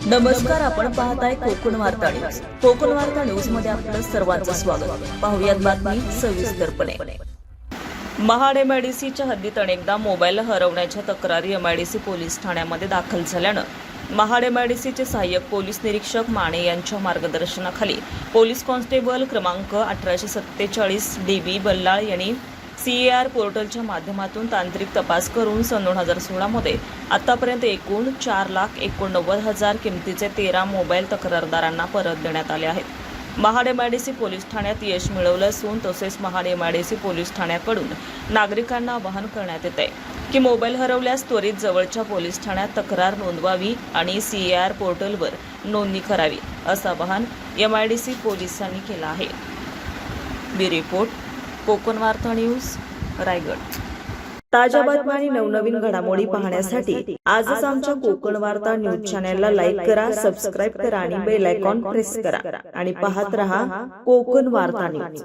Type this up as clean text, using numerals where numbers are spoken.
नमस्कार, आपण पाहताय कोकण वार्ता न्यूज. कोकण वार्ता न्यूज मध्ये आपलं सर्वांचं स्वागत. पाहुयात बातमी सविस्तरपणे. महाड एमआयडीसीच्या हद्दीत अनेकदा मोबाईल हरवण्याच्या तक्रारी एमआयडीसी पोलीस ठाण्यामध्ये दाखल झाल्यानं महाड एमआयडीसीचे सहाय्यक पोलीस निरीक्षक माने यांच्या मार्गदर्शनाखाली पोलीस कॉन्स्टेबल क्रमांक 1847 DB बल्लाळ यांनी CAR पोर्टलच्या माध्यमातून तांत्रिक तपास करून सन 2016 मध्ये आतापर्यंत एकूण 4,89,000 किमतीचे 13 मोबाईल तक्रारदारांना परत देण्यात आले आहेत. महाड एमआयडीसी पोलीस ठाण्यात यश मिळवलं असून तसेच महाड एमआयडीसी पोलीस ठाण्याकडून नागरिकांना आवाहन करण्यात येत आहे की मोबाईल हरवल्यास त्वरित जवळच्या पोलीस ठाण्यात तक्रार नोंदवावी आणि CAR पोर्टलवर नोंदणी करावी असं आवाहन एमआयडीसी पोलिसांनी केलं आहे. ब्युरो रिपोर्ट, कोकण वार्ता न्यूज, रायगड. ताज्या बातम्या आणि नवनवीन घडामोडी पाहण्यासाठी आजच आमच्या कोकण वार्ता न्यूज चॅनलला लाईक करा, सबस्क्राईब करा आणि बेल आयकॉन प्रेस करा आणि पाहत रहा कोकण वार्ता न्यूज.